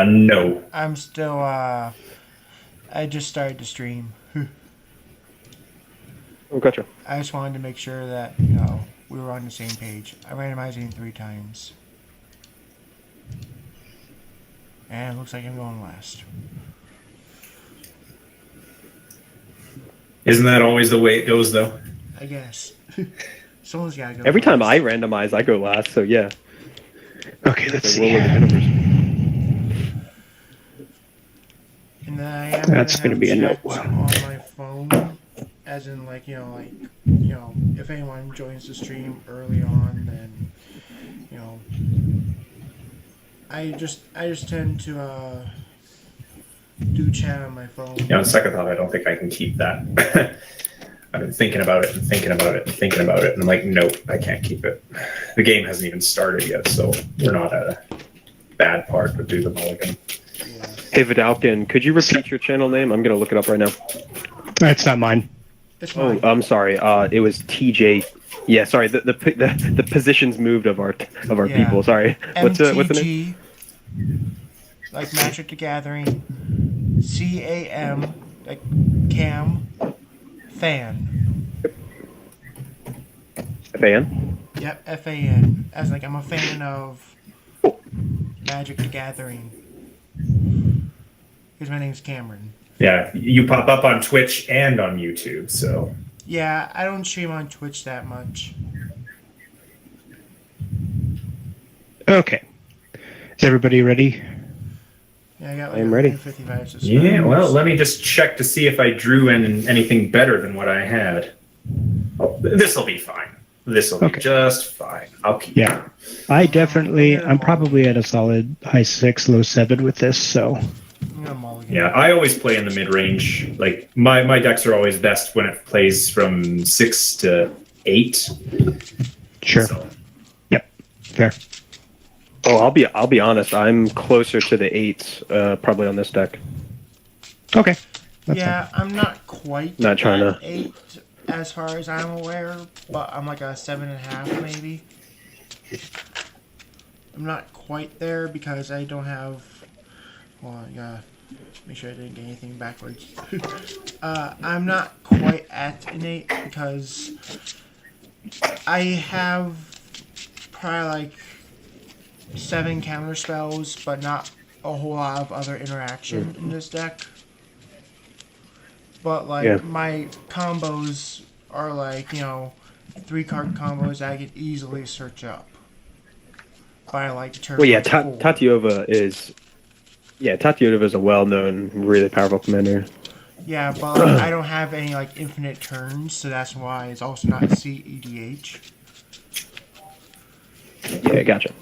No. I'm still, I just started to stream. Oh, gotcha. I just wanted to make sure that, we were on the same page. I'm randomizing 3 times. And it looks like I'm going last. Isn't that always the way it goes, though? I guess. Someone's gotta go Every time last. I randomize, I go last. So yeah. Okay, let's The see. rule of the universe. And then I am That's gonna gonna be a no. chat on my phone, as in if anyone joins the stream early on, then I just tend to do chat on my phone. Yeah, on second thought, I don't think I can keep that. I've been thinking about it and thinking about it and thinking about it, and I'm like, nope, I can't keep it. The game hasn't even started yet, so we're not at a bad part to do the mulligan. Yeah. Hey Vidalkin, could you repeat your channel name? I'm gonna look it up right now. That's not mine. It's Oh, fine. I'm sorry. It was TJ. Yeah, sorry. The positions moved of our Yeah. people. Sorry. What's the name? MTG, like Magic the Gathering, CAM, like Cam, fan. Fan. Yep, FAN. As like I'm a fan of Magic the Gathering. Because my name's Cameron. Yeah, you pop up on Twitch and on YouTube, so. Yeah, I don't stream on Twitch that much. Okay. Is everybody ready? Yeah, I got like I'm ready. 55 subscribers. Yeah, well, let me just check to see if I drew in anything better than what I had. Oh, this will be fine. This will be Okay. just fine. I'll keep Yeah. I'm probably at a solid high 6, low 7 with this, so. I'm gonna mulligan. Yeah, I always play in the mid range. Like my decks are always best when it plays from 6 to 8. Sure. So, Yep. Fair. Oh, I'll be honest. I'm closer to the 8s, probably on this deck. Okay. That's Yeah, I'm not quite Not trying at to- 8 as far as I'm aware, but I'm like a 7.5 maybe. I'm not quite there because I don't have. Well, yeah. Make sure I didn't get anything backwards. I'm not quite at an 8 because I have probably like 7 counter spells, but not a whole lot of other interaction in this deck. But like Yeah. my combos are like 3-card combos that I could easily search up by like turn. Well, yeah, like, 4. Tatiova is. Yeah, Tatiova is a well-known, really powerful commander. Yeah, but like, I don't have any like infinite turns, so that's why it's also not CEDH. Yeah, gotcha.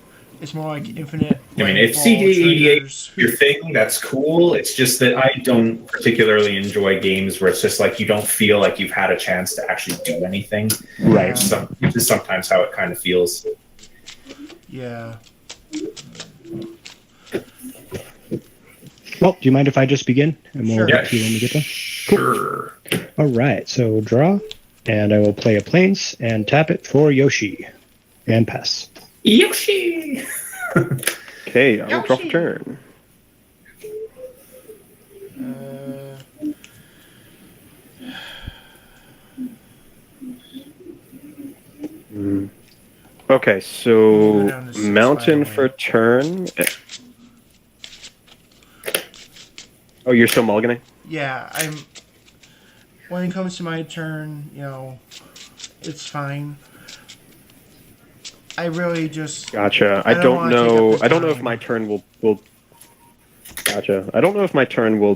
It's more like infinite. I mean, if landfall CDEDA triggers. is your thing, that's cool. It's just that I don't particularly enjoy games where it's just like you don't feel like you've had a chance to actually do anything. Right. Which is sometimes how it kind of feels. Yeah. Well, do you mind if I just begin? And we'll Sure. get to you when we get there. Sure. All right. So draw, and I will play a plains and tap it for Yoshi, and pass. Yoshi! Okay, I will draw for Yoshi! turn. Okay, so Go down to 6, mountain by the for way. turn. Oh, you're still mulliganing? Yeah, I'm. When it comes to my turn, it's fine. I really just. Gotcha. I I don't don't wanna take up know. the I don't know if time. my turn will. Gotcha. I don't know if my turn will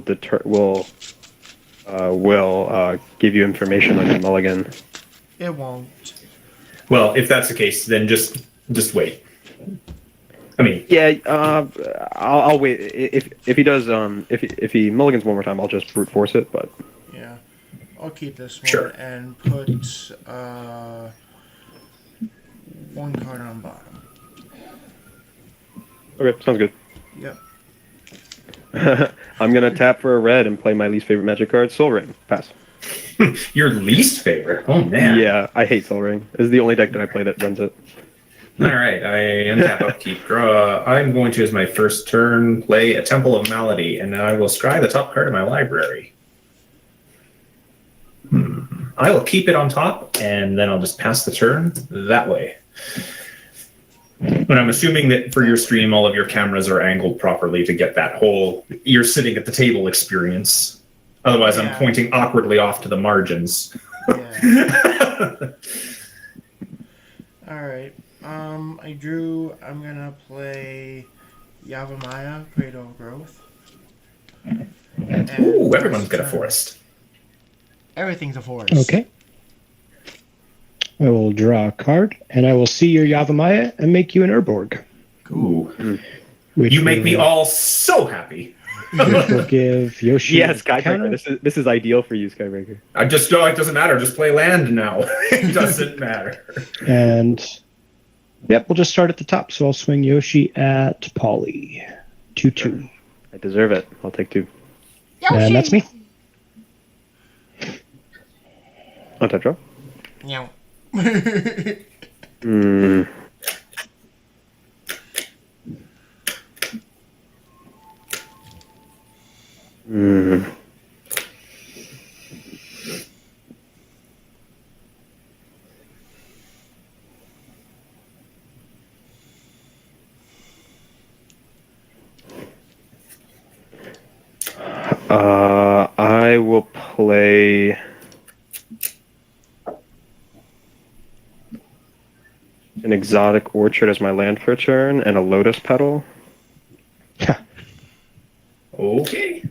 give you information on your mulligan. It won't. Well, if that's the case, then just wait. I mean, Yeah. I'll wait. If he does if he mulligans one more time, I'll just brute force it. But Yeah. I'll keep this one Sure. and put 1 card on bottom. okay, sounds good. Yep. I'm gonna tap for a red and play my least favorite magic card, Soul Ring. Pass. your least favorite. Oh man. Yeah, I hate Soul Ring. This is the only deck that I play that runs it. All right, I untap upkeep. Draw. I'm going to, as my first turn, play a Temple of Malady, and I will scry the top card of my library. I will keep it on top, and then I'll just pass the turn that way. But I'm assuming that for your stream, all of your cameras are angled properly to get that whole you're sitting at the table experience. Otherwise, I'm pointing awkwardly off to the margins. Yeah. All right. I'm gonna play Yavimaya, Cradle of Growth. Ooh, everyone's got a forest. Everything's a forest. Okay. I will draw a card, and I will see your Yavimaya and make you an Urborg. Cool. Which You make me all so happy. which will give Yoshi Yes, a counter. Skybreaker. This is ideal for you, Skybreaker. It doesn't matter. Just play land now. It doesn't matter. And yep, we'll just start at the top. So I'll swing Yoshi at Polly. 2/2. I deserve it. I'll take 2. And that's me. Untap draw. Yeah. Mm. Mm. I will play an exotic orchard as my land for a turn and a lotus petal. Okay.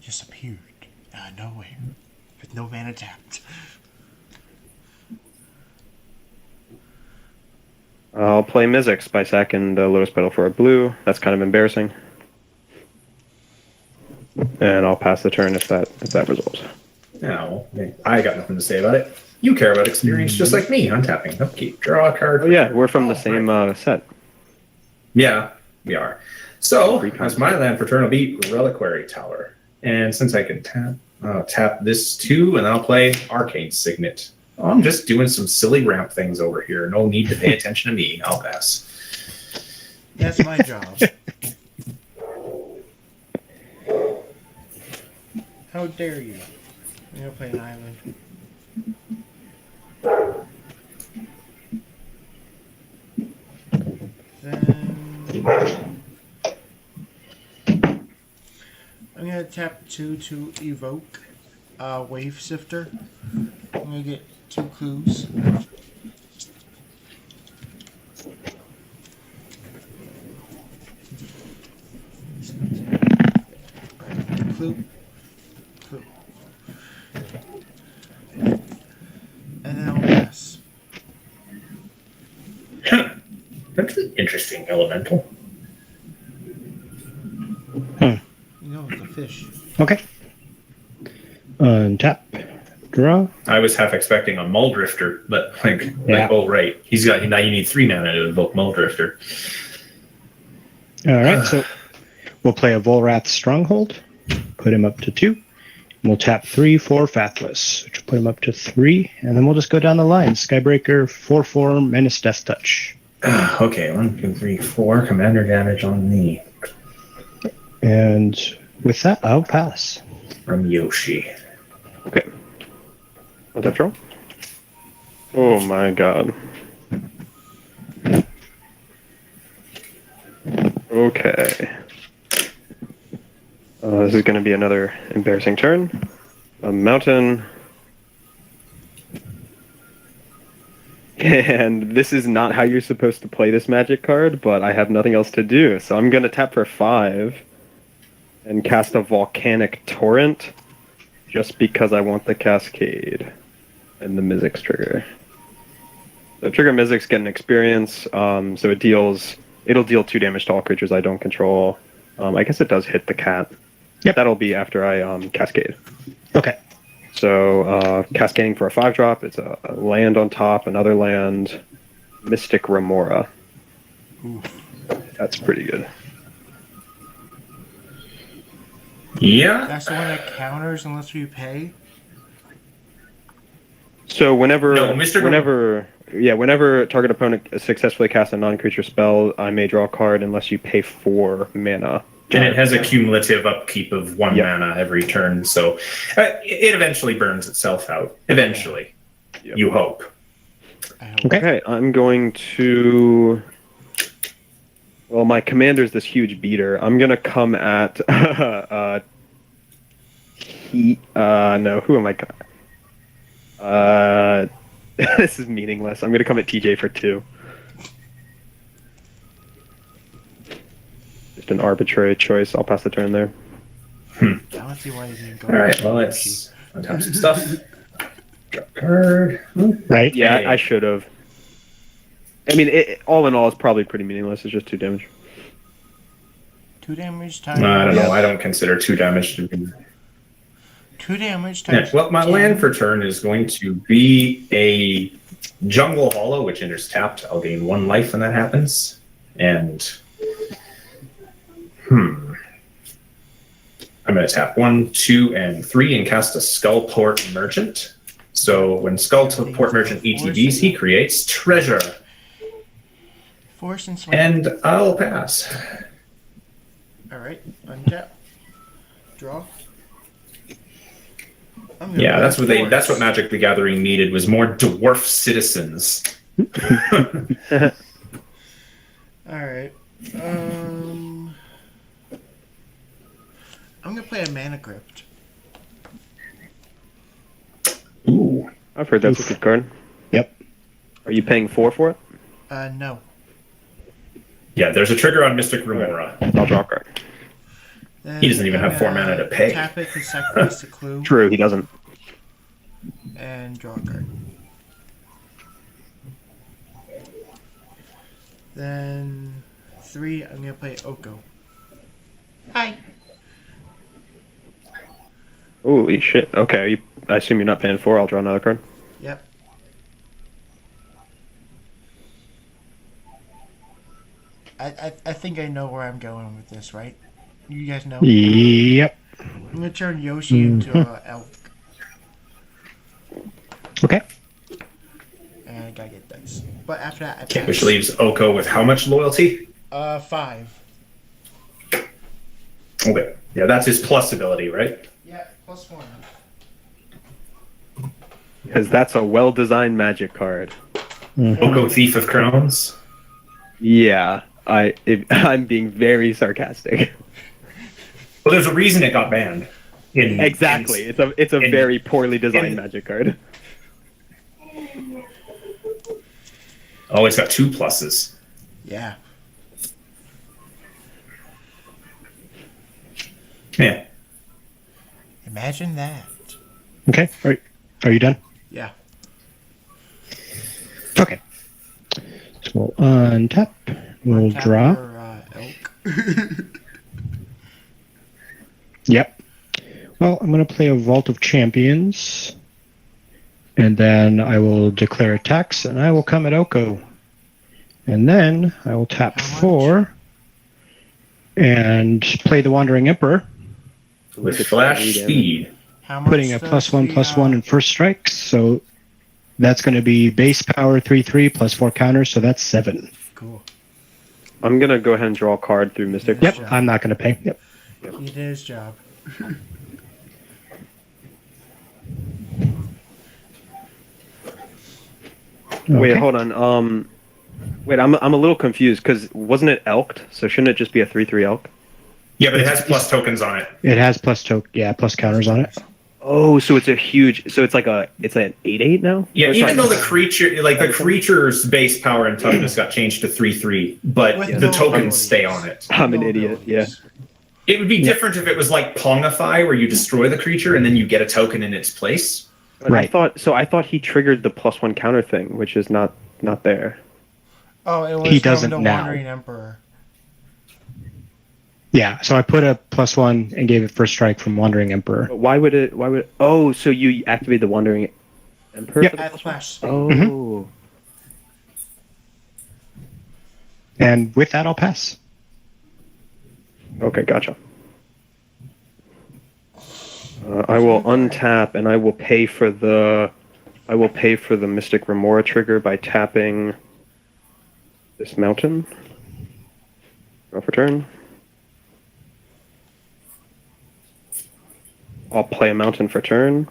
Just appeared out of nowhere with no mana tapped. I'll play Mizzix by sacking the lotus petal for a blue. That's kind of embarrassing. And I'll pass the turn if that resolves. Now, I got nothing to say about it. You care about experience just like me. Untapping, upkeep, draw a card. Oh yeah, we're from the same set. Yeah, we are. So, Free as my land for turn will be Reliquary Tower. And since I can tap this too, and then I'll play Arcane Signet. Oh, I'm just doing some silly ramp things over here. No need to pay attention to me. I'll pass. That's my job. How dare you? I'm gonna play an island. Then I'm gonna tap 2 to evoke Wave Sifter. I'm gonna get 2 clues. Clue. Clue. And then I'll pass. That's an interesting elemental. You know, it's a fish. Okay. Untap. Draw. I was half expecting a Muldrifter, but Yeah. oh right, he's got now. You need 3 mana to invoke Muldrifter. All right, so we'll play a Volrath Stronghold. Put him up to 2. We'll tap 3 for Fathless, which will put him up to 3, and then we'll just go down the line. Skybreaker, 4/4, Menace Death Touch. Okay, 1, 2, 3, 4. Commander damage on me And with that, I'll pass. from Yoshi. Okay. Untap draw. Oh my god. Okay. This is going to be another embarrassing turn. A mountain. And this is not how you're supposed to play this magic card, but I have nothing else to do. So I'm going to tap for 5 and cast a Volcanic Torrent just because I want the Cascade and the Mizzix trigger. So trigger Mizzix, get an experience, so it'll deal 2 damage to all creatures I don't control. I guess it does hit the cat. Yep. That'll be after I Cascade. Okay. So cascading for a 5-drop, it's a land on top, another land, Mystic Remora. That's pretty good. Yeah. That's the one that counters unless we pay. So whenever No, Mr. whenever whenever target opponent successfully casts a non-creature spell, I may draw a card unless you pay 4 mana. And it has a cumulative upkeep of 1 Yep. mana every turn, so it eventually burns itself out. Eventually. Yep. You hope. I hope. Okay. Okay, I'm going to. Well, my commander's this huge beater. I'm gonna come at. No, who am I? This is meaningless. I'm gonna come at TJ for 2. Just an arbitrary choice. I'll pass the turn there. I don't see why you didn't go. All right, well, let's untap some stuff. Drop a card. Right? Yeah, Hey. I should have. I mean, all in all, it's probably pretty meaningless. It's just 2 damage. 2 damage times. I don't know. I don't consider 2 damage to be. 2 damage Yeah, times. well, my 10. land for turn is going to be a Jungle Hollow, which enters tapped. I'll gain 1 life when that happens. And I'm going to tap 1, 2, and 3 and cast a Skullport Merchant. So when Skullport Merchant ETBs, he creates treasure. Force and swing. And I'll pass. All right, untap. Draw. I'm gonna Yeah, play that's what force. that's what Magic the Gathering needed was more dwarf citizens. All right. I'm gonna play a Mana Crypt. Ooh. I've heard that's a good card. Yep. Are you paying 4 for it? No. Yeah, there's a trigger on Mystic Remora. I'll draw a card. Then He doesn't even I'm have 4 gonna mana to pay. Tap it to sacrifice the clue True, he doesn't. and draw a card. Then 3, I'm gonna play Oko. Hi. Holy shit. Okay, I assume you're not paying 4. I'll draw another card. Yep. I think I know where I'm going with this, right? You guys know? Yep. I'm gonna turn Yoshi into an elk, Okay. and I gotta get dice. But after that, I Which pass. leaves Oko with how much loyalty? 5. Okay. Yeah, that's his plus ability, right? Yeah, +1. Because that's a well-designed magic card. Oko Thief of Crowns. Yeah, I'm being very sarcastic. Well, there's a reason it got banned. Exactly. It's a in- very poorly designed in- magic card. Oh, it's got 2 pluses. Yeah. Yeah. Imagine that. Okay. Are you done? Yeah. Okay. So we'll untap. We'll Untap draw. your, elk. Yep. Well, I'm going to play a Vault of Champions. And then I will declare attacks, and I will come at Oko. And then I will tap How much? 4 and play the Wandering Emperor, With flash speed. How much putting a does +1/+1 in first strikes. So that's going to be base power 3/3 plus 4 counters, so that's 7. Cool. I'm gonna go ahead and draw a card through Mystic. Yep, Yeah. I'm not going to pay. Yep. He did his job. Wait, Okay. hold on. Wait, I'm a little confused because wasn't it elked? So shouldn't it just be a 3/3 elk? Yeah, but it has plus tokens on it. It has plus counters on it. Oh, so it's a huge. So it's an 8/8 now. Yeah, Or it's even not- though the creature's base power and toughness got changed to 3/3, but With the no tokens abilities. stay on it. I'm an No idiot. Yeah. abilities. It would be different if it was like Pongify, where you destroy the creature and then you get a token in its place. But Right. I thought he triggered the +1 counter thing, which is not there. Oh, it was He from doesn't the now. Wandering Emperor. Yeah, so I put a +1 and gave it first strike from Wandering Emperor. But why would it? Oh, so you activate the Wandering Emperor? Yep. for the At +1? flash speed. Oh. And with that, I'll pass. Okay, gotcha. I will untap and I will pay for the I will pay for the Mystic Remora trigger by tapping this mountain. Draw for turn. I'll play a mountain for turn.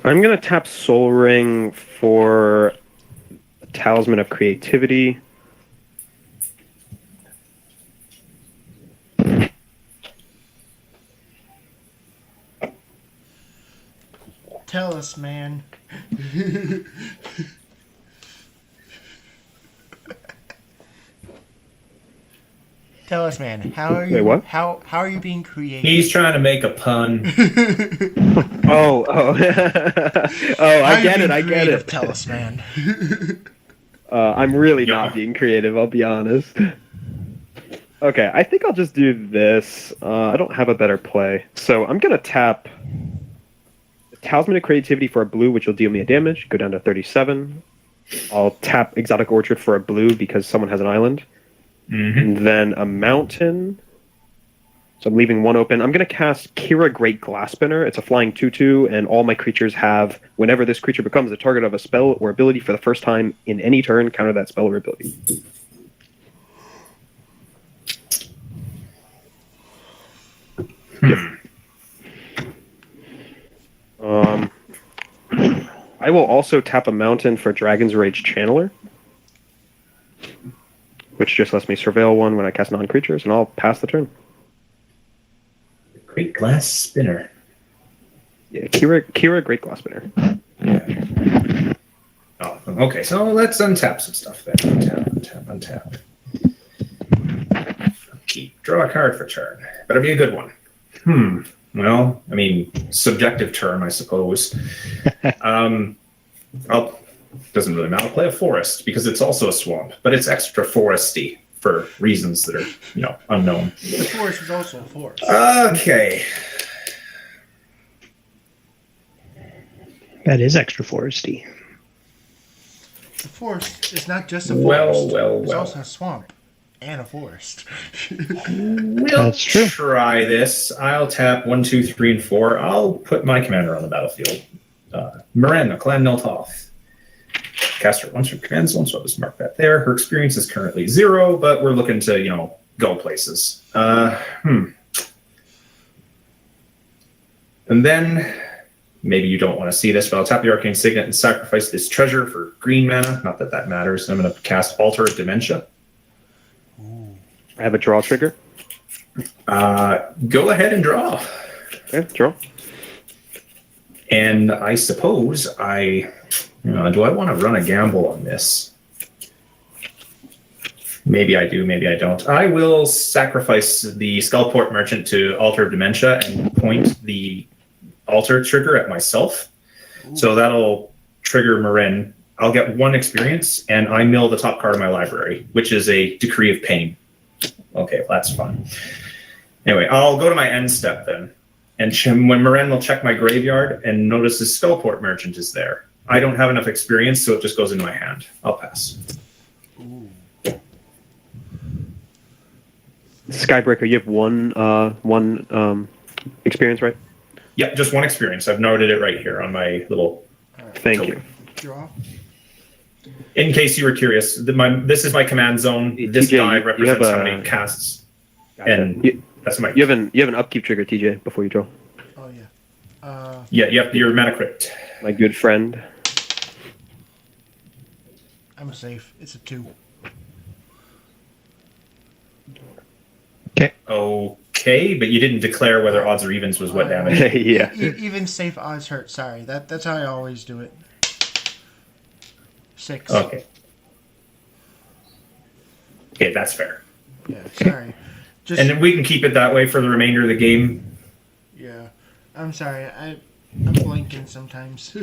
I'm going to tap Soul Ring for a Talisman of Creativity. Tell us, man. Tell us, man. How are you? Wait, what? How are you being creative? He's trying to make a pun. Oh, I get it. I get it. Tell us, man. I'm really not being creative, I'll be honest. Okay, I think I'll just do this. I don't have a better play. So I'm going to tap Talisman of Creativity for a blue, which will deal me a damage. Go down to 37. I'll tap Exotic Orchard for a blue because someone has an island. And then a mountain. So I'm leaving one open. I'm going to cast Kira Great Glassspinner. It's a flying 2/2, and all my creatures have, whenever this creature becomes the target of a spell or ability for the first time in any turn, counter that spell or ability. I will also tap a mountain for Dragon's Rage Channeler, which just lets me surveil one when I cast non-creatures, and I'll pass the turn. Great Glass Spinner. Yeah, Kira Great Glassspinner. Yeah. Oh, okay. So let's untap some stuff then. Untap. Keep. Draw a card for turn. Better be a good one. Well, I mean, subjective term, I suppose. Doesn't really matter. I'll play a forest because it's also a swamp, but it's extra foresty for reasons that are, unknown. The forest is also a forest. Okay. That is extra foresty. The forest is not just a forest. It's also a swamp and a forest. We'll That's true. try this. I'll tap 1, 2, 3, and 4. I'll put my commander on the battlefield. Miranda, Clan Niltoth. Cast her once from command zone, so I'll just mark that there. Her experience is currently 0, but we're looking to, go places. And then, maybe you don't want to see this, but I'll tap the Arcane Signet and sacrifice this treasure for green mana. Not that that matters. I'm going to cast Altar of Dementia. I have a draw trigger. Go ahead and draw. Okay, draw. And I suppose do I want to run a gamble on this? Maybe I do, maybe I don't. I will sacrifice the Skullport Merchant to Altar of Dementia and point the altar trigger at myself. Ooh. So that'll trigger Marin. I'll get 1 experience, and I mill the top card of my library, which is a Decree of Pain. Okay, well, that's fun. Anyway, I'll go to my end step then. And when Marin will check my graveyard and notice the Skullport Merchant is there. I don't have enough experience, so it just goes into my hand. I'll pass. Ooh. Skybreaker, you have one experience, right? Yeah, just 1 experience. I've noted it right here on my little. Thank you. Draw. In case you were curious, this is my command zone. This TJ, die represents how many casts, and that's my. You have an upkeep trigger, TJ, before you draw. Oh yeah. Yeah, yep. Your mana crypt. My good friend. I'm safe. It's a 2. Okay, but you didn't declare whether odds or evens was what damage. Yeah. Even safe odds hurt. Sorry, that's how I always do it. 6. Okay. Okay, that's fair. Yeah, sorry. And then we can keep it that way for the remainder of the game. Yeah, I'm sorry. I'm blanking sometimes.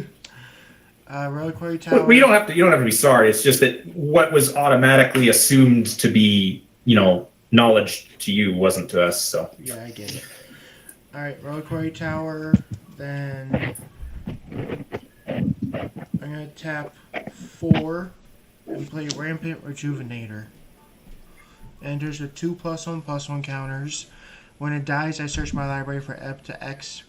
Reliquary Tower. Well, you don't have to be sorry. It's just that what was automatically assumed to be, knowledge to you wasn't to us. So yeah, I get it. All right, Reliquary Tower. Then I'm gonna tap 4 and play Rampant Rejuvenator. Enters with 2+1/+1 counters. When it dies, I search my library for up to X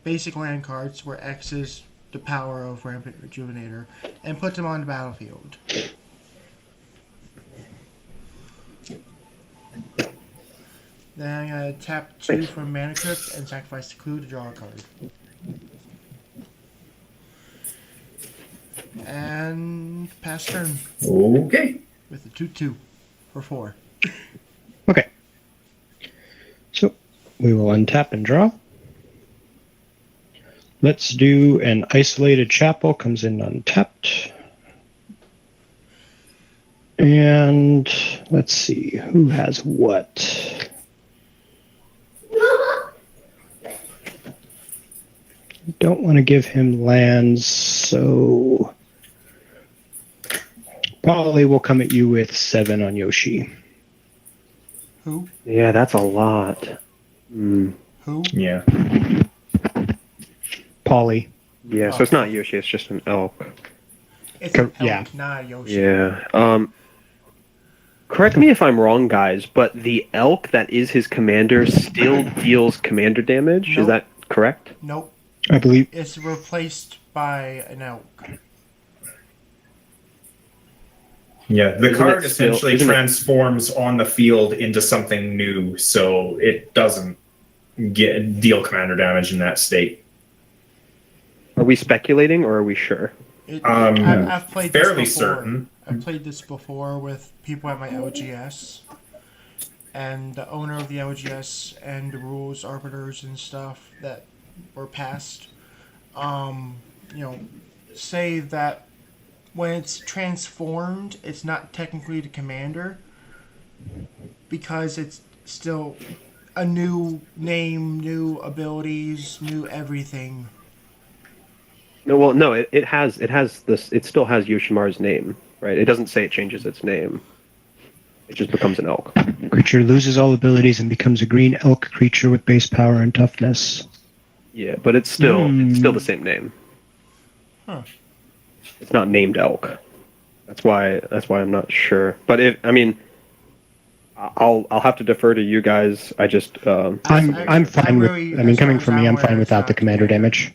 basic land cards, where X is the power of Rampant Rejuvenator, and put them on the battlefield. Then I'm gonna tap 2 from Mana Crypt and sacrifice the clue to draw a card. And pass turn Okay. with a 2/2 for 4. Okay. So we will untap and draw. Let's do an Isolated Chapel, comes in untapped. And let's see, who has what? Don't want to give him lands, so probably we'll come at you with 7 on Yoshi. Who? Yeah, that's a lot. Who? Yeah. Polly. Yeah, so it's not Yoshi, it's just an elk. It's an elk, Yeah. not a Yoshi. Yeah. Correct me if I'm wrong, guys, but the elk that is his commander still deals commander damage. Nope. Is that correct? Nope. I believe. It's replaced by an elk. Yeah, the Isn't card it still- essentially isn't it- transforms on the field into something new, so it doesn't deal commander damage in that state. Are we speculating or are we sure? I've played this Fairly before. certain. I've played this before with people at my LGS, and the owner of the LGS and the rules arbiters and stuff that were passed, say that when it's transformed, it's not technically the commander because it's still a new name, new abilities, new everything. No, well, no, it has this. It still has Yoshimaru's name, right? It doesn't say it changes its name. It just becomes an elk. Creature loses all abilities and becomes a green elk creature with base power and toughness. Yeah, but it's still the same name. Huh. It's not named elk. That's why I'm not sure. But I'll have to defer to you guys. I just I'm fine with. really- I mean, as coming far as from me, I'm I'm aware, fine it's without not the commander commander. damage.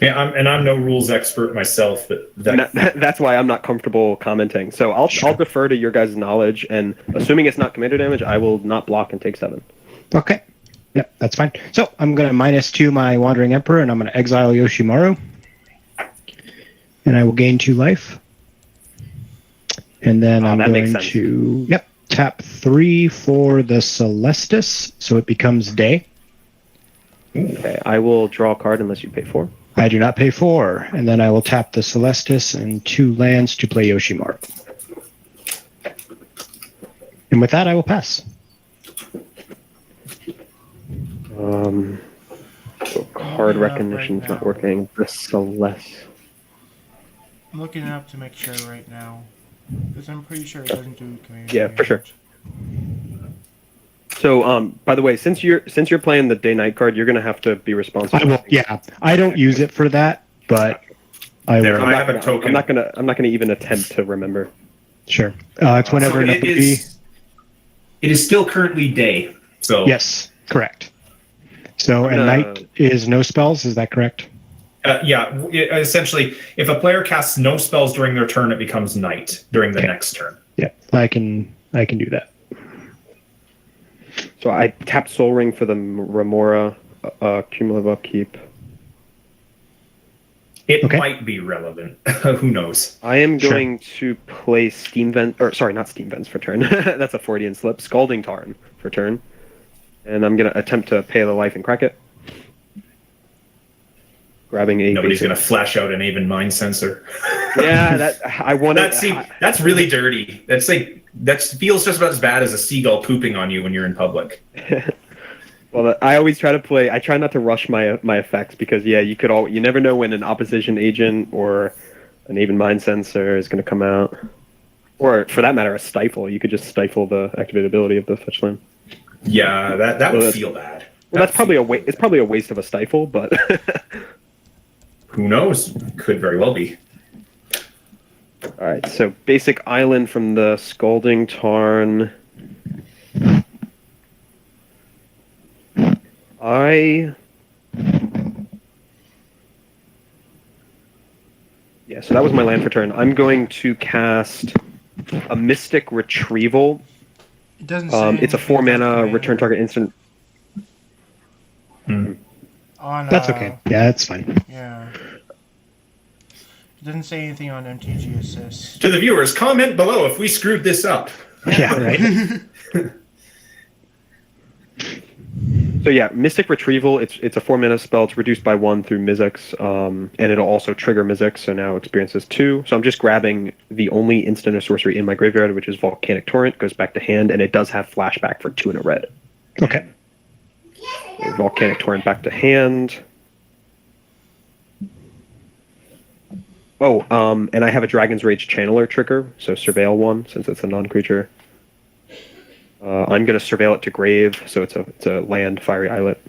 Yeah, I'm no rules expert myself, but that's why I'm not comfortable commenting. So I'll defer to your guys' knowledge, and assuming it's not commander damage, I will not block and take 7. Okay. Yep, that's fine. So I'm going to -2 my Wandering Emperor, and I'm going to exile Yoshimaru. And I will gain 2 life. And then I'm that makes going sense. to tap 3 for the Celestis, so it becomes day. Okay, I will draw a card unless you pay 4. I do not pay 4, and then I will tap the Celestis and 2 lands to play Yoshimaru. And with that, I will pass. So card Looking it up recognition's right not now. working. The Celeste. I'm looking it up to make sure right now, because I'm pretty sure it doesn't do commander. Yeah, for sure. damage. So, by the way, since you're playing the day-night card, you're gonna have to be responsible. I will. Yeah, I don't use it for that, but I There, will. I have a token. I'm not gonna even attempt to remember. Sure. It's whenever So an it ability. is still currently day. So Yes, correct. So, and night is no spells. Is that correct? essentially, if a player casts no spells during their turn, it becomes night during the next turn. Yeah, I can do that. So I tapped Soul Ring for the Remora cumulative upkeep. It Okay. might be relevant. Who knows? I am Sure. going to play Steam Vent, or sorry, not Steam Vents for turn. That's a Freudian slip. Scalding Tarn for turn, and I'm gonna attempt to pay the life and crack it. Grabbing a. Nobody's basic- going to flash out an even mind sensor. Yeah, that I want That's really dirty. That feels just about as bad as a seagull pooping on you when you're in public. Well, I always try to play. I try not to rush my effects because you never know when an opposition agent or an even mind sensor is going to come out, or for that matter, a stifle. You could just stifle the activated ability of the fetch land. Yeah, that would Well, feel bad. Well, that's probably it's probably a waste of a stifle, but Who knows? Could very well be. all right. So basic island from the Scalding Tarn. Yeah, so that was my land for turn. I'm going to cast a Mystic Retrieval. It doesn't say It's a 4-mana return target instant. on. That's okay. Yeah, that's fine. Yeah. It doesn't say anything on MTG Assist. To the viewers, comment below if we screwed this up. Yeah, right. So yeah, Mystic Retrieval. It's a 4-mana spell. It's reduced by 1 through Mizzix, and it'll also trigger Mizzix. So now experiences 2. So I'm just grabbing the only instant or sorcery in my graveyard, which is Volcanic Torrent. Goes back to hand, and it does have flashback for 2 and a red. Okay. Volcanic Torrent back to hand. Oh, and I have a Dragon's Rage Channeler trigger, so Surveil 1 since it's a non-creature. I'm going to Surveil it to grave, so it's a land Fiery Islet.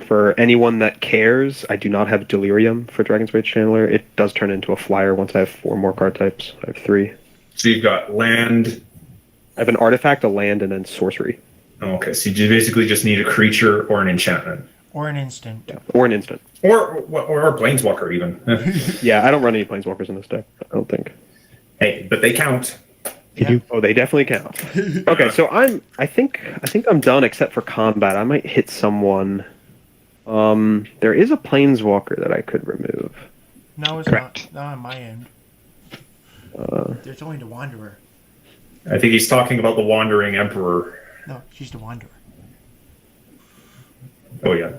For anyone that cares, I do not have Delirium for Dragon's Rage Channeler. It does turn into a flyer once I have 4 more card types. I have 3. So you've got land. I have an artifact, a land, and then sorcery. Okay, so you basically just need a creature or an enchantment. Or an instant. Yeah, or an instant. Or a planeswalker, even. Yeah, I don't run any planeswalkers in this deck. I don't think. Hey, but they count. Yeah. Oh, they definitely count. Okay, so I think I'm done except for combat. I might hit someone. There is a planeswalker that I could remove. No, it's Correct. not on my end. There's only the Wanderer. I think he's talking about the Wandering Emperor. No, she's the Wanderer. Oh, yeah.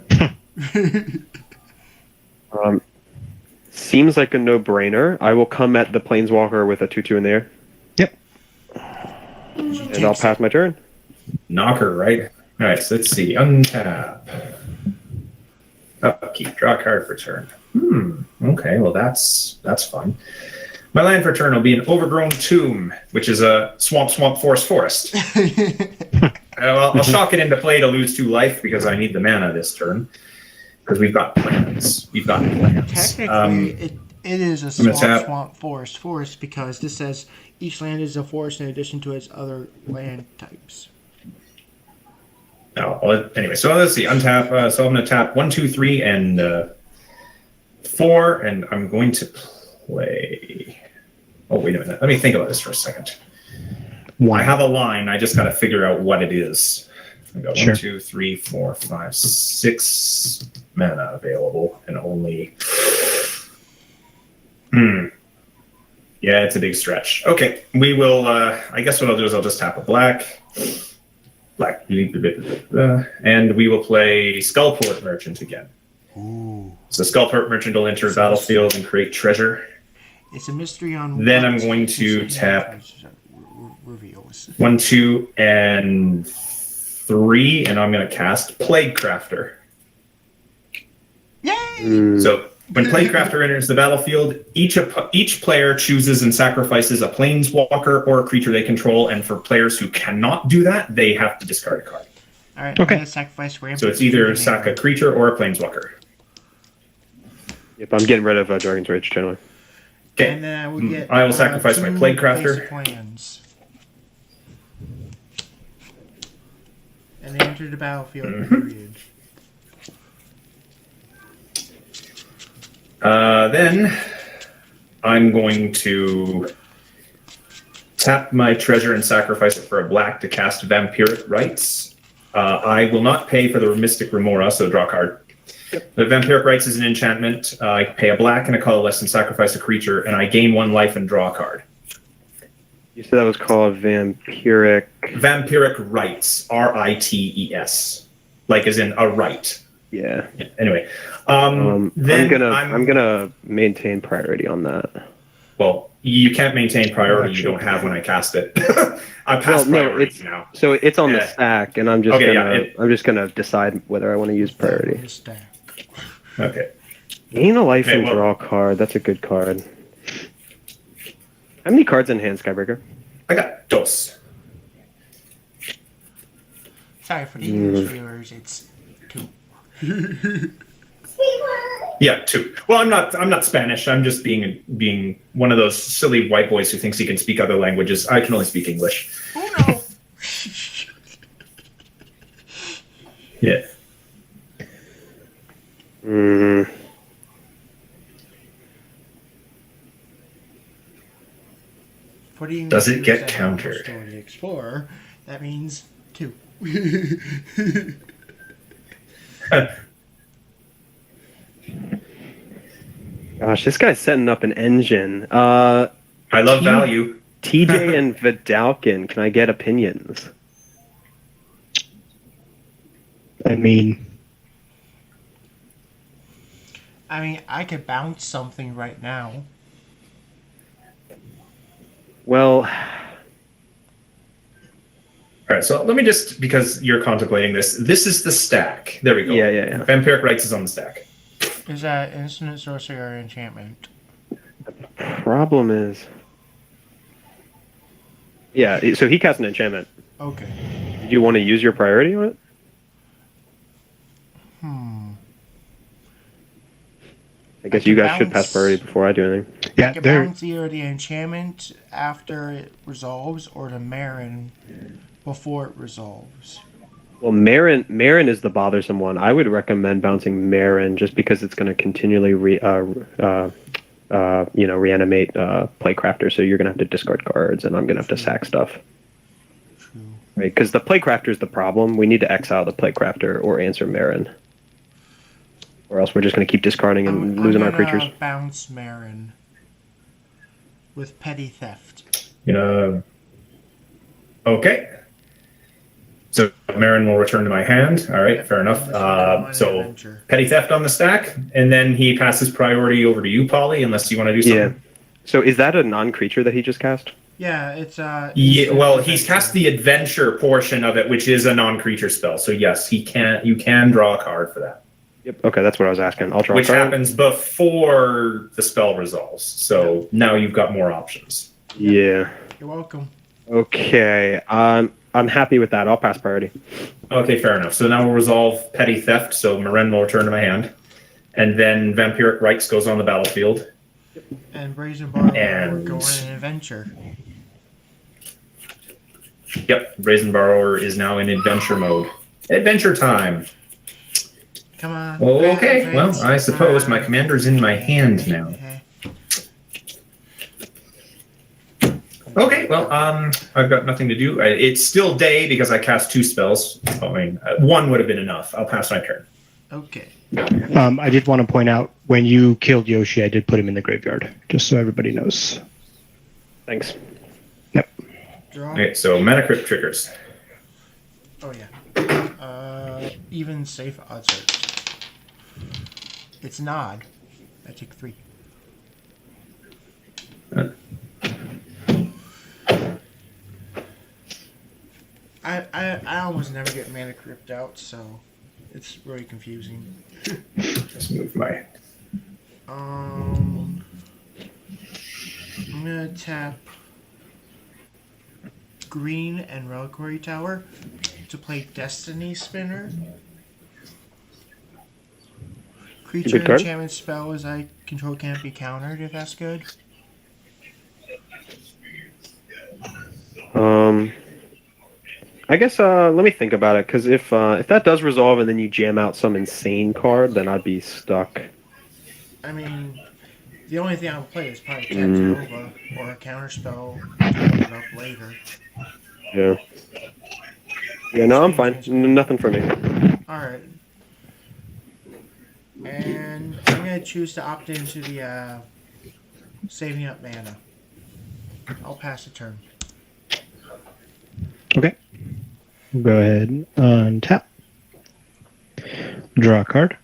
Seems like a no-brainer. I will come at the planeswalker with a 2/2 in there, Yep. and I'll pass my turn. Knocker, right? All right, so let's see. Untap. Upkeep. Draw a card for turn. Okay, well, that's fun. My land for turn will be an Overgrown Tomb, which is a swamp, forest. I'll shock it into play to lose 2 life because I need the mana this turn. Because we've got plans. Technically, it is a gonna tap. swamp, forest because this says each land is a forest in addition to its other land types. Anyway, so let's see. Untap. So I'm going to tap 1, 2, 3, and 4, and I'm going to play. Oh, wait a minute. Let me think about this for a second. I have a line. I just got to figure out what it is. I got Sure. 1, 2, 3, 4, 5, 6 mana available, and only. Yeah, it's a big stretch. Okay, we will. I guess what I'll do is I'll just tap a black, and we will play Skullport Merchant again. Ooh. So Skullport Merchant will enter the battlefield and create treasure. It's a mystery on. Then what I'm going to it's tap reveals. 1, 2, and 3, and I'm going to cast Plague Crafter. Yay! So when Plague Crafter enters the battlefield, each player chooses and sacrifices a planeswalker or a creature they control, and for players who cannot do that, they have to discard a card. All right. Okay. I'm gonna sacrifice Rampage. So it's either sack a creature or a planeswalker. Yep, I'm getting rid of Dragon's Rage Channeler. Okay. And then I will get. I will sacrifice my 2 Plague Crafter. basic lands. And they enter the battlefield. Period. Then I'm going to tap my treasure and sacrifice it for a black to cast Vampiric Rites. I will not pay for the Mystic Remora, so draw a card. The Vampiric Rites is an enchantment. I pay a black and a colorless and sacrifice a creature, and I gain 1 life and draw a card. You said that was called Vampiric. Vampiric Rites, R-I-T-E-S, like as in a right. Yeah. Anyway, then I'm gonna maintain priority on that. Well, you can't maintain priority. You don't have when I cast it. I passed priority now. So it's on the Yeah. stack, and I'm just Okay, gonna yeah, I'm just gonna decide whether I want to use priority. Okay. Gain a life Okay, and well- draw a card. That's a good card. How many cards in hand, Skybreaker? I got dos. Sorry for the English viewers, it's 2. Yeah, 2. Well, I'm not Spanish. I'm just being one of those silly white boys who thinks he can speak other languages. I can only speak English. Oh no! Yeah. For the Does it English get viewers that don't countered? know Story Explorer, that means 2. Gosh, this guy's setting up an engine. I love value. TJ and Vidalkin, can I get opinions? I mean, I could bounce something right now. Well, All right, so let me just, because you're contemplating this, this is the stack. There we go. Yeah. Vampiric Rites is on the stack. Is that instant, sorcery, or enchantment? problem is... Yeah, so he cast an enchantment. Okay. Do you want to use your priority on it? I guess you guys should pass priority before I do anything. yeah, I can there. bounce either the enchantment after it resolves or the Marin before it resolves. Well, Marin is the bothersome one. I would recommend bouncing Marin just because it's going to continually reanimate Playcrafter, so you're going to have to discard cards, and I'm going to have to sack stuff. True. Right, because the Playcrafter is the problem. We need to exile the Playcrafter or answer Marin. Or else we're just going to keep discarding and losing our creatures. Bounce Marin with Petty Theft. Okay. So Marin will return to my hand. All right, fair enough. So Adventure. Petty Theft on the stack, and then he passes priority over to you, Polly, unless you want to do something. Yeah. So is that a non-creature that he just cast? Yeah, it's Yeah, well, he's cast the adventure portion of it, which is a non-creature spell. So yes, you can draw a card for that. Yep. Okay, that's what I was asking. I'll draw Which a card. happens before the spell resolves. So now you've got more options. Yeah. You're welcome. Okay. I'm happy with that. I'll pass priority. Okay, fair enough. So now we'll resolve Petty Theft. So Marin will return to my hand. And then Vampiric Rites goes on the battlefield. And Brazen Bar And- will go on an adventure. Yep, Brazen Borrower is now in adventure mode. Adventure time. Come on. Okay, well, I suppose my commander's in my hand now. Okay. Okay, well, I've got nothing to do. It's still day because I cast 2 spells. I mean, 1 would have been enough. I'll pass my turn. Okay. I did want to point out, when you killed Yoshi, I did put him in the graveyard, just so everybody knows. Thanks. Yep. Draw. Okay, so Mana Crypt triggers. Oh yeah. Even safe odds are. It's Nod. I take 3. I almost never get Mana Crypt out, so it's really confusing. Just move my... I'm gonna tap green and Reliquary Tower to play Destiny Spinner. Creature Good card. enchantment spell as I control can't be countered, if that's good. I guess let me think about it, because if that does resolve and then you jam out some insane card, then I'd be stuck. I mean, the only thing I'll play is probably Tatooova or a counter spell coming up later. Yeah. Yeah, no, I'm fine. Nothing for me. Alright. And I'm going to choose to opt into the saving up mana. I'll pass the turn. Okay. We'll go ahead and tap. Draw a card.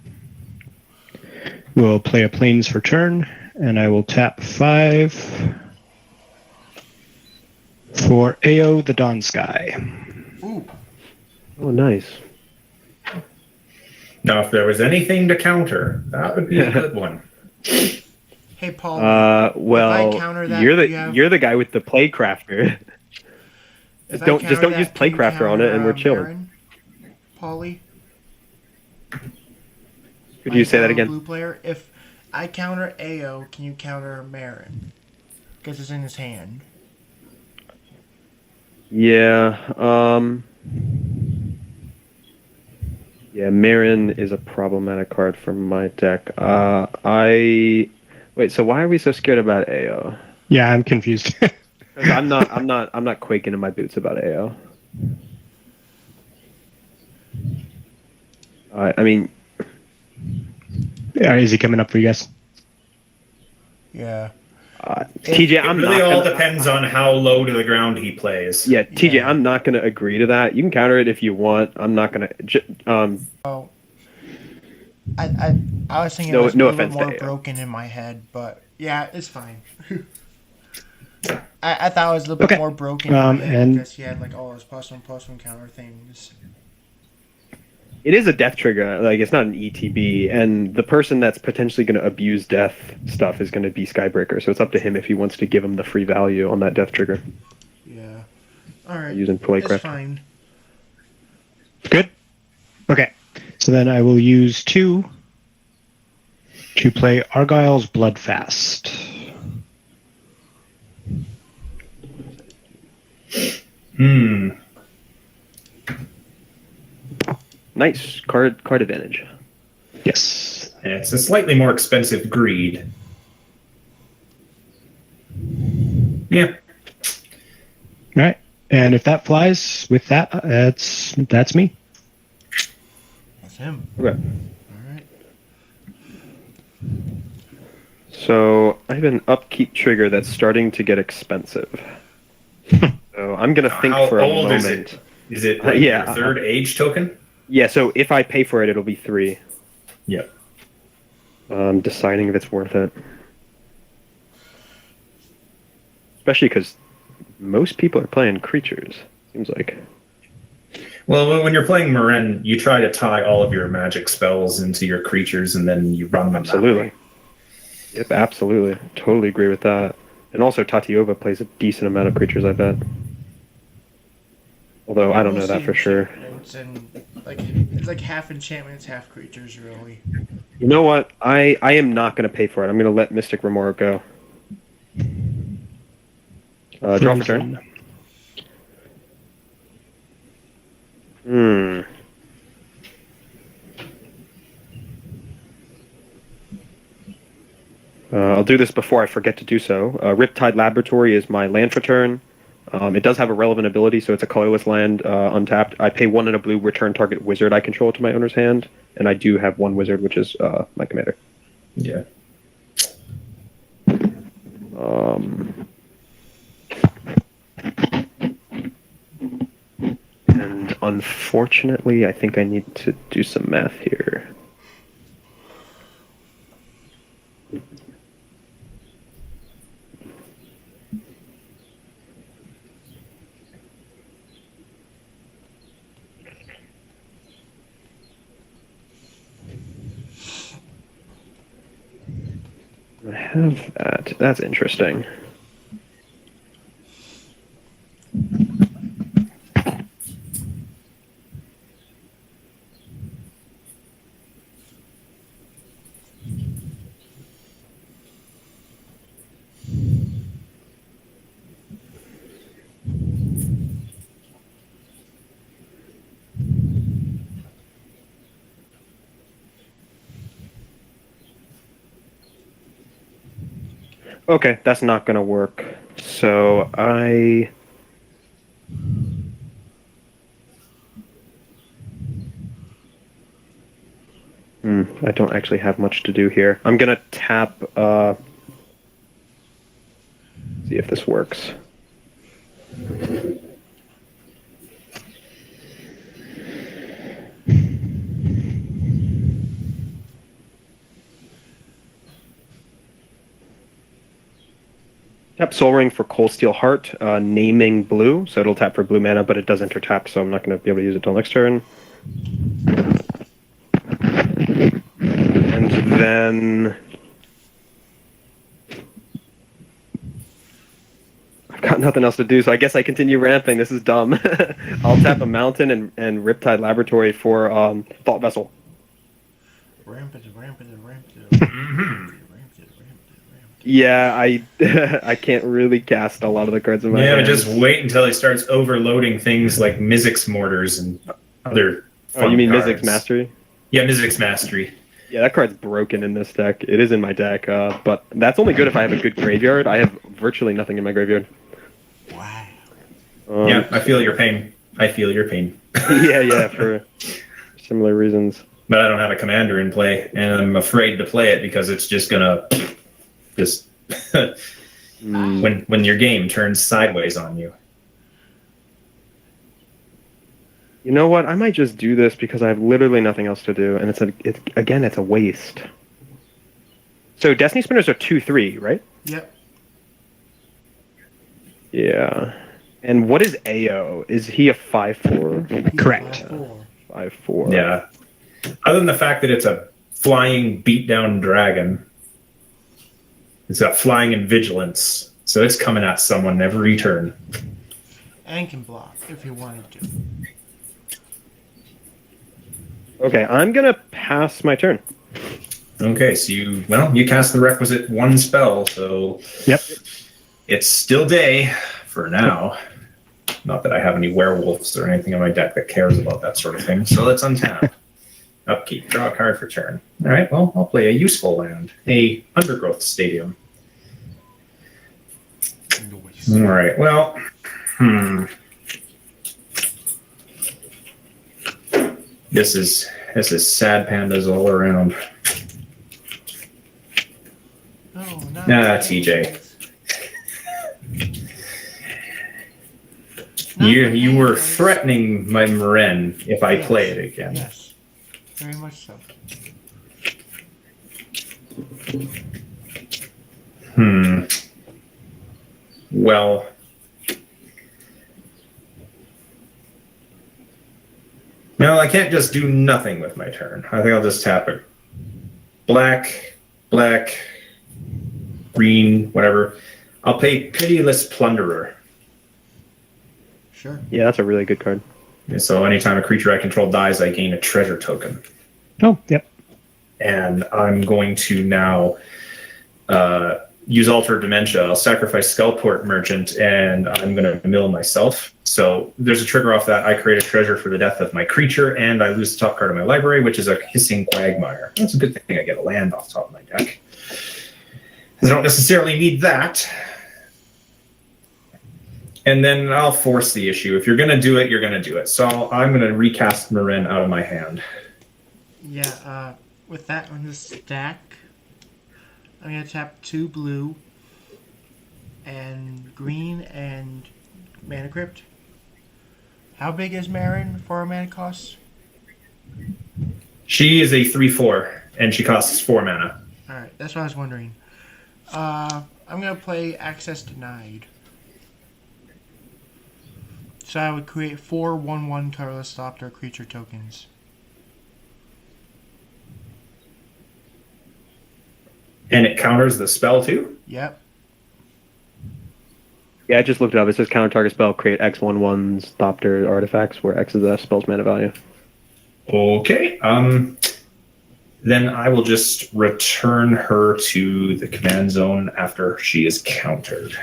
We'll play a Plains for turn, and I will tap 5 for Ao the Dawn Sky. Ooh. Oh, nice. Now, if there was anything to counter, that would be a good one. Hey, Paul. Well, If I counter that, you're you have- the guy with the Playcrafter. If I Don't counter use that, can you Playcrafter on it, and we're counter, chilling. Marin, Polly? Could you say that fellow again? Blue player. If I counter AO, can you counter Marin? Because it's in his hand. Yeah. Yeah, Marin is a problematic card for my deck. Wait. So why are we so scared about AO? Yeah, I'm confused. 'Cause I'm not quaking in my boots about AO. I mean, Is he coming up for you guys? Yeah. TJ, It I'm really not all gonna, depends on how low to the ground he plays. Yeah, TJ, Yeah. I'm not gonna agree to that. You can counter it if you want. I'm not gonna. Oh. I was thinking No- it was no a little offense bit to more AO. broken in my head, but yeah, it's fine. I thought it was a little bit Okay. more broken in my head And- because he had like all his +1/+1 counter things. It is a death trigger. Like, it's not an ETB, and the person that's potentially going to abuse death stuff is going to be Skybreaker. So it's up to him if he wants to give him the free value on that death trigger Yeah. All right. using It's Playcraft. fine. Good. Okay. So then I will use 2 to play Argyle's Bloodfast. Nice card advantage. Yes. And it's a slightly more expensive greed. Yeah. All right. And if that flies with that, that's me. That's him. Okay. All right. So I have an upkeep trigger that's starting to get expensive. So I'm going to think How for a old moment. is it? Is it like Yeah, your third age token? Yeah, so if I pay for it, it'll be 3. Yep. I'm deciding if it's worth it. Especially because most people are playing creatures, seems like. Well, when you're playing Marin, you try to tie all of your magic spells into your creatures, and then you run them. Absolutely. Yep, absolutely. Totally agree with that. And also, Tatiova plays a decent amount of creatures, I bet. Although, I don't know that for sure. Enchantments and it's like half enchantments, half creatures, really. You know what? I am not going to pay for it. I'm going to let Mystic Remora go. Draw for turn. I'll do this before I forget to do so. Riptide Laboratory is my land for turn. It does have a relevant ability, so it's a colorless land, untapped. I pay 1 and a blue, return target wizard I control to my owner's hand, and I do have 1 wizard, which is my commander. Yeah. And unfortunately, I think I need to do some math here. I have that. That's interesting. Okay, that's not going to work. So I don't actually have much to do here. I'm going to tap, see if this works. Tap Soul Ring for Cold Steel Heart, naming blue, so it'll tap for blue mana, but it does enter tap, so I'm not going to be able to use it till next turn. And then I've got got nothing else to do, so I guess I continue ramping. This is dumb. I'll tap a mountain and Riptide Laboratory for Thought Vessel. Ramp it, ramp it, ramp it, Mhm. ramp it, ramp it. Yeah, I can't really cast a lot of the cards in my Yeah, but hand. just wait until he starts overloading things like Mizzix Mortars and other. Oh, fun you mean cards. Mizzix Mastery? Yeah, Mizzix Mastery. Yeah, that card's broken in this deck. It is in my deck, but that's only good if I have a good graveyard. I have virtually nothing in my graveyard. Wow. Yeah, I feel your pain. I feel your pain. yeah, for similar reasons. But I don't have a commander in play, and I'm afraid to play it because it's just gonna just when your game turns sideways on you. You know what? I might just do this because I have literally nothing else to do, and it's a waste. So Destiny Spinners are 2/3, right? Yep. Yeah. And what is AO? Is he a 5/4? Correct. 5/4. Yeah. Other than the fact that it's a flying beatdown dragon, it's got flying and vigilance, so it's coming at someone every turn. And can block if you wanted to. Okay, I'm gonna pass my turn. Okay, so you cast the requisite one spell, so Yep. it's still day for now. Not that I have any werewolves or anything in my deck that cares about that sort of thing. So let's untap. Upkeep. Draw a card for turn. All right, well, I'll play a useful land. A Undergrowth Stadium. All right, well, This is sad pandas all around. No, not Nah, TJ. Not You were pandas. threatening my Maren if I Yes. play it again. Yes. Very much so. Well, no, I can't just do nothing with my turn. I think I'll just tap it. Black, green, whatever. I'll play Pitiless Plunderer. Sure. Yeah, that's a really good card. So anytime a creature I control dies, I gain a treasure token. Oh, yep. And I'm going to now use Alter Dementia. I'll sacrifice Skullport Merchant, and I'm going to mill myself. So there's a trigger off that. I create a treasure for the death of my creature, and I lose the top card of my library, which is a Hissing Quagmire. That's a good thing I get a land off the top of my deck. I don't necessarily need that. And then I'll force the issue. If you're going to do it, you're going to do it. So I'm going to recast Maren out of my hand. Yeah, with that on the stack, I'm going to tap 2 blue and green and Mana Crypt. How big is Marin for a mana cost? She is a 3/4, and she costs 4 mana. Alright, that's what I was wondering. I'm going to play Access Denied. So I would create 4 1/1 colorless Thopter creature tokens. And it counters the spell too? Yep. Yeah, I just looked it up. It says counter target spell, create X 1/1s, Thopter artifacts, where X is the spell's mana value. Okay. Then I will just return her to the command zone after she is countered.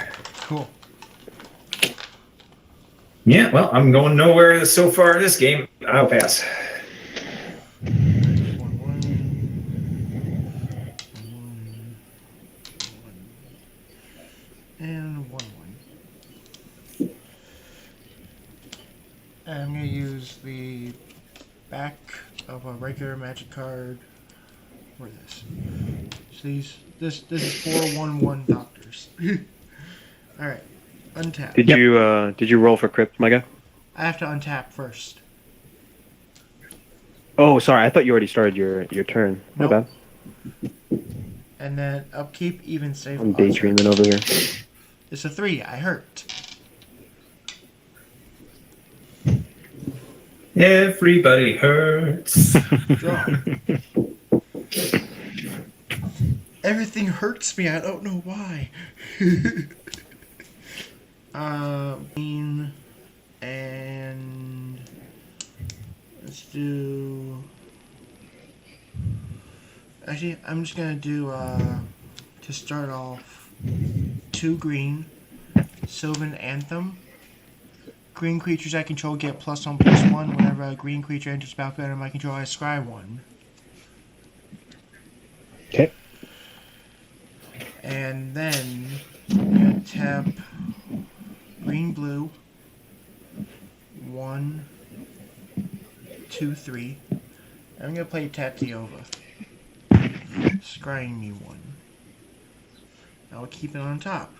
Cool. Yeah, well, I'm going nowhere so far in this game. I'll pass. 1/1. And 1/1. And I'm going to use the back of a regular magic card for this. So this is 4 1/1 doctors. Alright. Untap. Did you roll for Crypt, my guy? I have to untap first. Oh, sorry. I thought you already started your turn. My Nope. bad. And then upkeep, even save. I'm daydreaming over here. It's a 3. I hurt. Everybody hurts. Draw. Everything hurts me. I don't know why. Green, and let's do. Actually, I'm just gonna do to start off 2 green, Sylvan Anthem. Green creatures I control get +1/+1 whenever a green creature enters the battlefield under my control. I scry 1. Okay. And then I'm gonna tap green blue 1, 2, 3. I'm gonna play Tatiova. Scrying me 1. I'll keep it on top.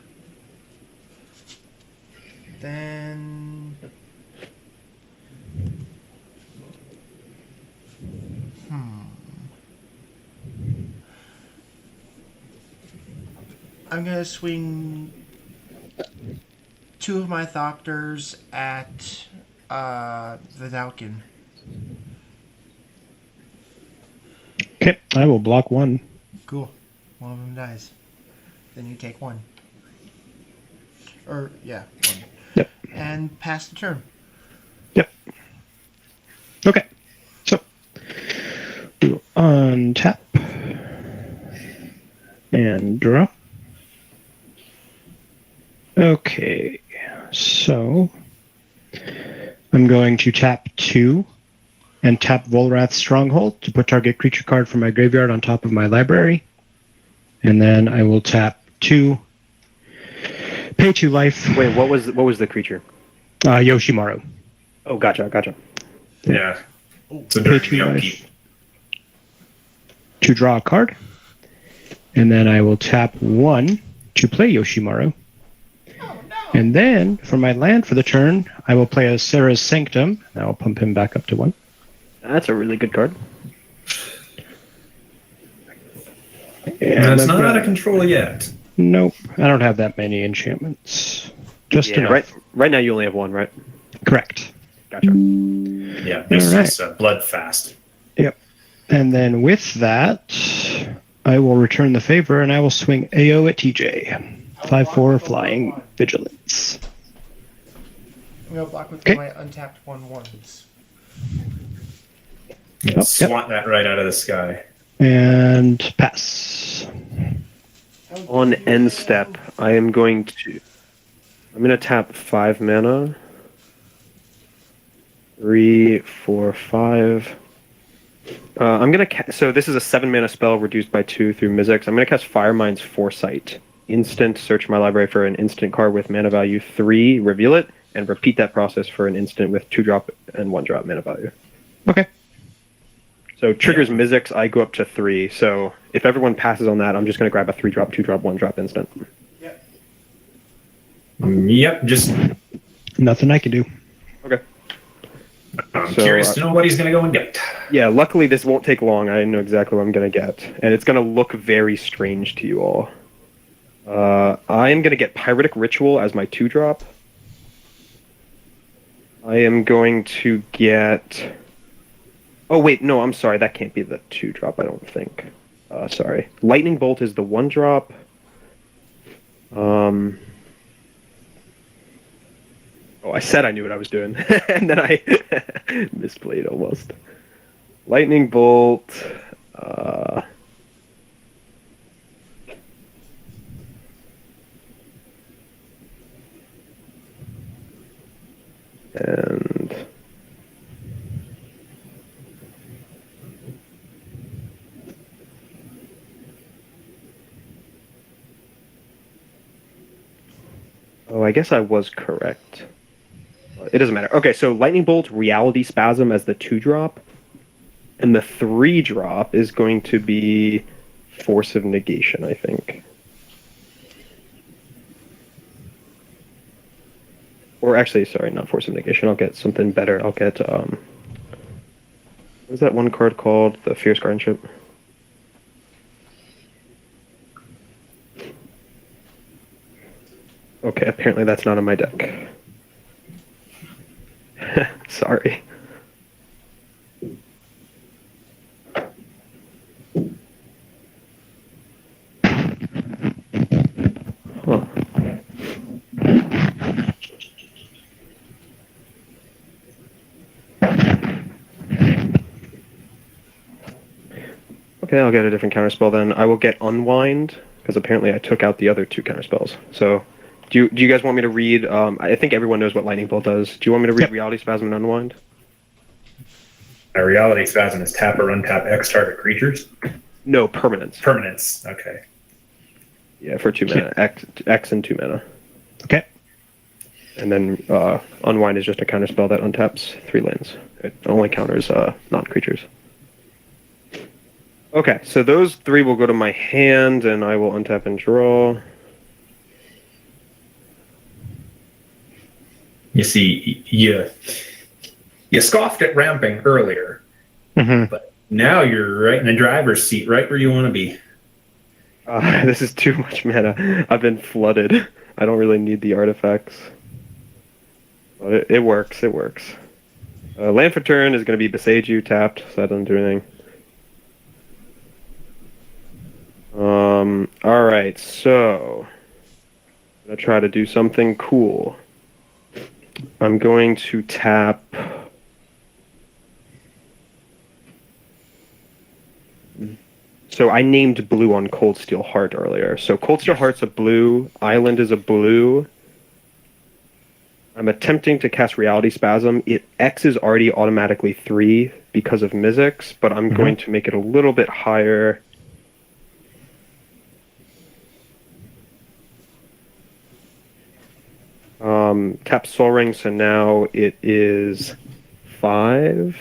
Then I'm gonna swing 2 of my Thopters at the Dalkin. Okay, I will block 1. Cool. One of them dies. Then you take 1. Or, yeah, 1. Yep. And pass the turn. Yep. Okay. So we will untap and draw. Okay. So I'm going to tap 2 and tap Volrath's Stronghold to put target creature card from my graveyard on top of my library. And then I will tap 2, pay 2 life. Wait, what was the creature? Yoshimaru. Oh, gotcha. Yeah. So Pay during 2 the life upkeep. to draw a card. And then I will tap 1 to play Yoshimaru. And then, for my land for the turn, I will play a Sarah's Sanctum. I will pump him back up to 1. That's a really good card. And That's I've not got- out of control yet. Nope, I don't have that many enchantments. Just Yeah, enough. right now you only have 1, right? Correct. Gotcha. Yeah, this All right. is blood fast. Yep. And then with that, I will return the favor and I will swing AO at TJ. 5/4 flying vigilance. I'm gonna block with Okay. my untapped 1/1s. Yeah, Yep. swat that right out of the sky. And pass. On end step, I'm going to tap 5 mana. 3, 4, 5. I'm gonna so this is a 7 mana spell reduced by 2 through Mizzix. I'm gonna cast Firemind's Foresight. Instant, search my library for an instant card with mana value 3, reveal it, and repeat that process for an instant with 2-drop and 1-drop mana value. Okay. So triggers Mizzix, I go up to 3. So if everyone passes on that, I'm just gonna grab a 3-drop, 2-drop, 1-drop instant. Yep. Yep, just Nothing I can do. Okay. I'm So, curious to know what he's going to go and get. Yeah, luckily this won't take long. I know exactly what I'm going to get. And it's going to look very strange to you all. I am going to get Pyretic Ritual as my 2-drop. I am going to get... Oh, wait, no, I'm sorry. That can't be the 2-drop, I don't think. Sorry. Lightning Bolt is the 1-drop. Oh, I said I knew what I was doing, and then I misplayed almost. Lightning Bolt. And oh, I guess I was correct. It doesn't matter. Okay, so Lightning Bolt, Reality Spasm as the 2-drop, and the 3-drop is going to be Force of Negation, I think. Or actually, sorry, not Force of Negation. I'll get something better. I'll get, what's that one card called? The Fierce Guardianship? Okay, apparently that's not on my deck. Sorry. Huh. Okay, I'll get a different counterspell then. I will get Unwind, because apparently I took out the other 2 counterspells. So, do you guys want me to read? I think everyone knows what Lightning Bolt does. Do you want me to read Yep. Reality Spasm and Unwind? A reality spasm is tap or untap X target creatures. No, permanents. Permanents. Okay. Yeah, for 2 mana. X and 2 mana. Okay. And then Unwind is just a counterspell that untaps 3 lands. It only counters non-creatures. Okay, so those 3 will go to my hand, and I will untap and draw. You see, you scoffed at ramping earlier, Mm-hmm. but now you're right in the driver's seat, right where you want to be. This is too much mana. I've been flooded. I don't really need the artifacts. But it works, it works. Land for turn is going to be Besage You, tapped, so that doesn't do anything. Alright, so... I'm going to try to do something cool. I'm going to tap... So I named blue on Cold Steel Heart earlier. So Cold Steel Heart's a blue, Island is a blue. I'm attempting to cast Reality Spasm. X is already automatically 3 because of Mizzix, but I'm going to make it a little bit higher. Tap Soul Ring, so now it is 5.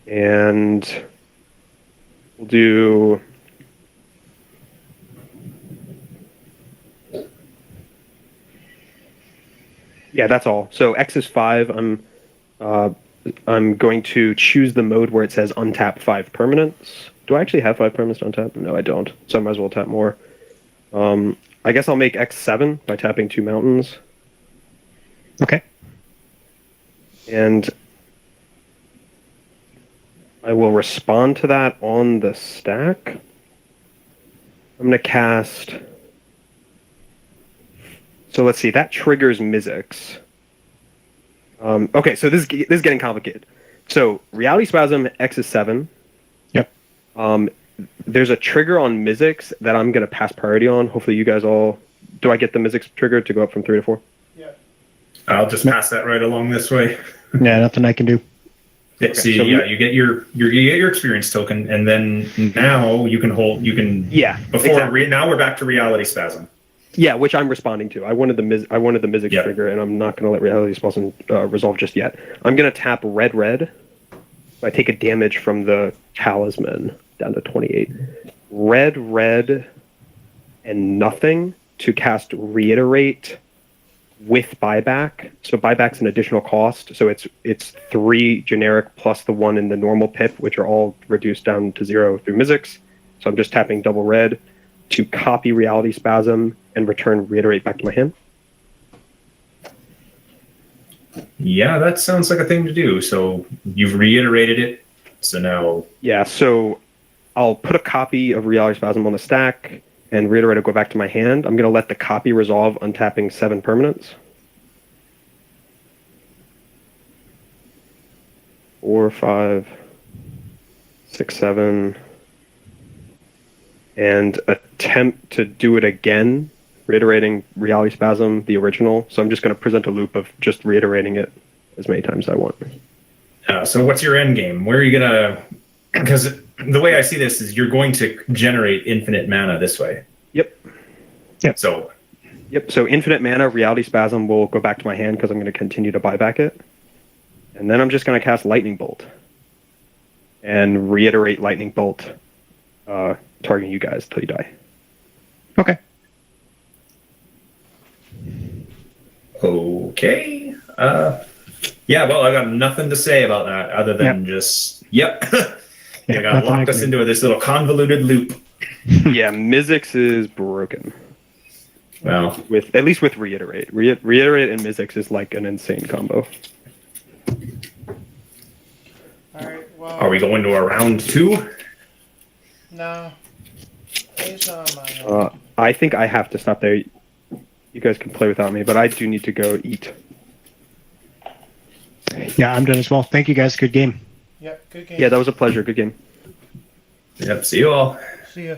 And we'll do... Yeah, that's all. So X is 5. I'm going to choose the mode where it says untap 5 permanents. Do I actually have 5 permanents to untap? No, I don't. So I might as well tap more. I guess I'll make X 7 by tapping 2 mountains. Okay. And I will respond to that on the stack. I'm going to cast... So let's see, that triggers Mizzix. Okay, so this is getting complicated. So Reality Spasm, X is 7. Yep. There's a trigger on Mizzix that I'm going to pass priority on. Hopefully you guys all... Do I get the Mizzix trigger to go up from 3 to 4? Yeah. I'll just pass that right along this way. Yeah, nothing I can do. Yeah, see, so you get your experience token, and then now you can hold. You can. Yeah. Before exactly. now we're back to Reality Spasm. Yeah, which I'm responding to. I wanted the Mizzix Yep. trigger, and I'm not going to let Reality Spasm resolve just yet. I'm going to tap red. I take a damage from the Talisman down to 28. Red, and nothing to cast Reiterate with buyback. So buyback's an additional cost. So it's 3 generic plus the 1 in the normal pip, which are all reduced down to 0 through Mizzix. So I'm just tapping double red to copy Reality Spasm and return Reiterate back to my hand. Yeah, that sounds like a thing to do. So you've reiterated it. So now. Yeah, so I'll put a copy of Reality Spasm on the stack, and Reiterate will go back to my hand. I'm going to let the copy resolve untapping 7 permanents. 4, 5, 6, 7. And attempt to do it again, reiterating Reality Spasm, the original. So I'm just going to present a loop of just reiterating it as many times as I want. So what's your end game? Where are you gonna? Because the way I see this is you're going to generate infinite mana this way. Yep. So. Yep. So infinite mana, Reality Spasm will go back to my hand because I'm going to continue to buy back it. And then I'm just going to cast Lightning Bolt. And reiterate Lightning Bolt, targeting you guys till you die. Okay. Okay. Yeah, well, I got nothing to say about that other than just, yep. You got nothing I locked us can into this little convoluted loop. Yeah, Mizzix is broken. Well, At least with Reiterate. Reiterate and Mizzix is like an insane combo. Alright, well. are we going to a round 2? No. It's not on my I think I have to stop there. You guys can play without me, but I do need to go eat. Yeah, I'm done as well. Thank you guys. Good game. Yep, good game. Yeah, that was a pleasure. Good game. Yep. See you all. See ya.